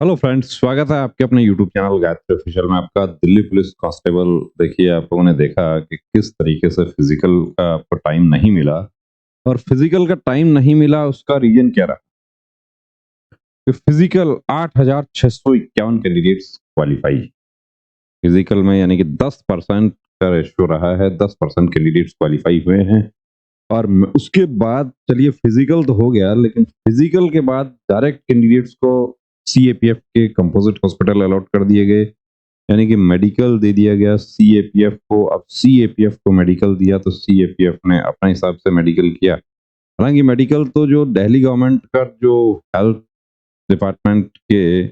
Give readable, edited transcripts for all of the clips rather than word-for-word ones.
Hello friends, स्वागत है आपके अपने यूट्यूब चैनल गायत्री ऑफिशियल में। आपका दिल्ली पुलिस कांस्टेबल। देखिए, आप लोगों ने देखा कि किस तरीके से फिजिकल का आपको टाइम नहीं मिला, और फिजिकल का टाइम नहीं मिला उसका रीजन क्या रहा कि फिजिकल 8,651 कैंडिडेट्स क्वालिफाई फिजिकल में, यानी कि 10% का रेशियो रहा है। 10% कैंडिडेट्स क्वालिफाई हुए हैं। और उसके बाद चलिए, फिजिकल तो हो गया, लेकिन फिजिकल के बाद डायरेक्ट कैंडिडेट्स को सीएपीएफ के कंपोजिट हॉस्पिटल अलॉट कर दिए गए, यानी कि मेडिकल दे दिया गया सीएपीएफ को। अब सीएपीएफ को मेडिकल दिया तो सीएपीएफ ने अपने हिसाब से मेडिकल किया। हालांकि मेडिकल तो जो दिल्ली गवर्नमेंट का जो हेल्थ डिपार्टमेंट के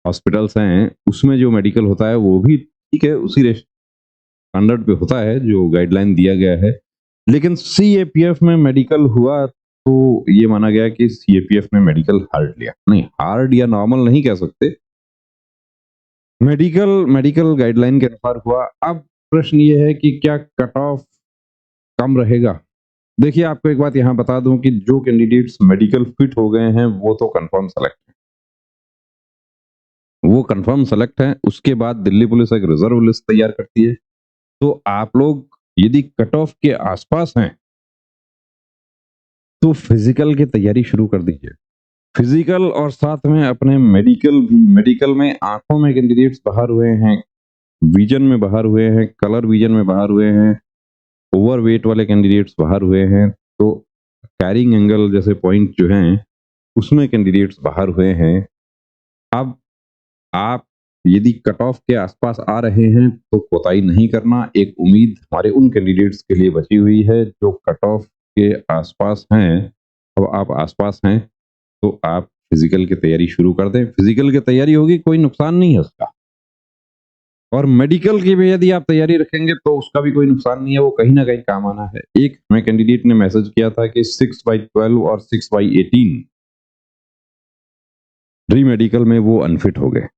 हॉस्पिटल्स हैं, उसमें जो मेडिकल होता है वो भी ठीक है, उसी स्टैंडर्ड पे होता है जो गाइडलाइन दिया गया है। लेकिन सीएपीएफ में मेडिकल हुआ तो ये माना गया कि सीएपीएफ ने मेडिकल हार्ड लिया। नहीं, हार्ड या नॉर्मल नहीं कह सकते, मेडिकल मेडिकल गाइडलाइन के अनुसार हुआ। अब प्रश्न ये है कि क्या कट ऑफ कम रहेगा। देखिए, आपको एक बात यहां बता दूं कि जो कैंडिडेट्स मेडिकल फिट हो गए हैं वो तो कंफर्म सेलेक्ट है, वो कंफर्म सेलेक्ट है। उसके बाद दिल्ली पुलिस एक रिजर्व लिस्ट तैयार करती है। तो आप लोग यदि कट ऑफ के आसपास हैं तो फिजिकल की तैयारी शुरू कर दीजिए। फिजिकल और साथ में अपने मेडिकल भी। मेडिकल में आंखों में कैंडिडेट्स बाहर हुए हैं, विजन में बाहर हुए हैं, कलर विजन में बाहर हुए हैं, ओवरवेट वाले कैंडिडेट्स बाहर हुए हैं, तो कैरिंग एंगल जैसे पॉइंट जो हैं उसमें कैंडिडेट्स बाहर हुए हैं। अब आप यदि कट ऑफ के आसपास आ रहे हैं तो कोताही नहीं करना। एक उम्मीद हमारे उन कैंडिडेट्स के लिए बची हुई है जो कट ऑफ के आसपास हैं। अब आप आसपास हैं तो आप फिजिकल की तैयारी शुरू कर दें। फिजिकल की तैयारी होगी, कोई नुकसान नहीं है उसका। और मेडिकल की भी यदि आप तैयारी रखेंगे तो उसका भी कोई नुकसान नहीं है, वो कहीं ना कहीं काम आना है। एक हमें कैंडिडेट ने मैसेज किया था कि 6/12 और 6/18 ड्री मेडिकल में वो अनफिट हो गए।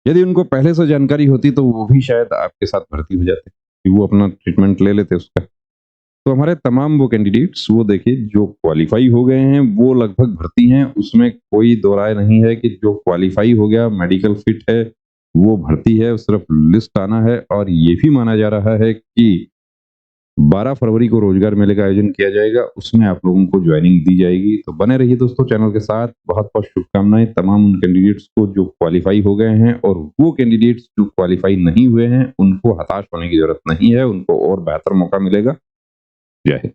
यदि उनको पहले से जानकारी होती तो वो भी शायद आपके साथ भर्ती हो जाते, कि वो अपना ट्रीटमेंट ले लेते उसका। तो हमारे तमाम वो कैंडिडेट्स, वो देखिए, जो क्वालिफाई हो गए हैं वो लगभग भर्ती हैं। उसमें कोई दो राय नहीं है कि जो क्वालिफाई हो गया, मेडिकल फिट है, वो भर्ती है। सिर्फ लिस्ट आना है। और ये भी माना जा रहा है कि 12 फरवरी को रोजगार मेले का आयोजन किया जाएगा, उसमें आप लोगों को ज्वाइनिंग दी जाएगी। तो बने रहिए दोस्तों चैनल के साथ। बहुत बहुत शुभकामनाएं तमाम उन कैंडिडेट्स को जो क्वालिफाई हो गए हैं, और वो कैंडिडेट्स जो क्वालिफाई नहीं हुए हैं उनको हताश होने की जरूरत नहीं है, उनको और बेहतर मौका मिलेगा। जय हिंद।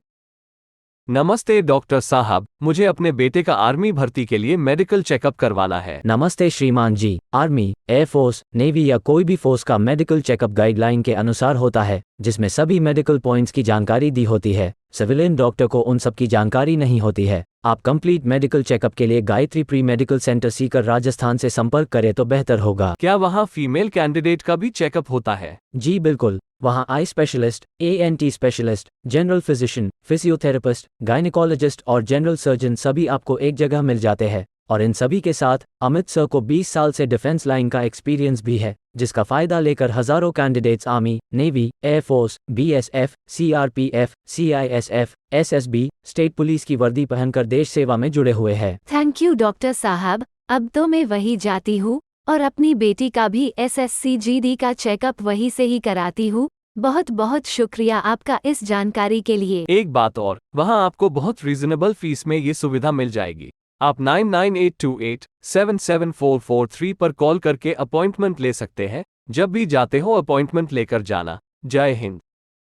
नमस्ते डॉक्टर साहब, मुझे अपने बेटे का आर्मी भर्ती के लिए मेडिकल चेकअप करवाना है। नमस्ते श्रीमान जी। आर्मी, एयरफोर्स, नेवी या कोई भी फोर्स का मेडिकल चेकअप गाइडलाइन के अनुसार होता है, जिसमें सभी मेडिकल पॉइंट्स की जानकारी दी होती है। सिविलियन डॉक्टर को उन सब की जानकारी नहीं होती है। आप कंप्लीट मेडिकल चेकअप के लिए Gayatri pre medical centre Sikar Rajasthan से संपर्क करें तो बेहतर होगा। क्या वहाँ फीमेल कैंडिडेट का भी चेकअप होता है? जी बिल्कुल। वहाँ eye specialist, ENT specialist, general physician, physiotherapist, gynaecologist और जनरल सर्जन सभी आपको एक जगह मिल जाते हैं। और इन सभी के साथ अमित सर को 20 साल से डिफेंस लाइन का एक्सपीरियंस भी है, जिसका फायदा लेकर हजारों candidates army, navy, air force, BSF, CRPF, CISF, SSB, state police की वर्दी पहनकर देश सेवा में जुड़े हुए हैं। थैंक यू डॉक्टर साहब। अब तो मैं वही जाती हूँ और अपनी बेटी का भी एसएससी जीडी का चेकअप वहीं से ही कराती हूँ। बहुत बहुत शुक्रिया आपका इस जानकारी के लिए। एक बात और, वहाँ आपको बहुत रीजनेबल फीस में ये सुविधा मिल जाएगी। आप 9982877443 पर कॉल करके अपॉइंटमेंट ले सकते हैं। जब भी जाते हो अपॉइंटमेंट लेकर जाना। जय हिंद।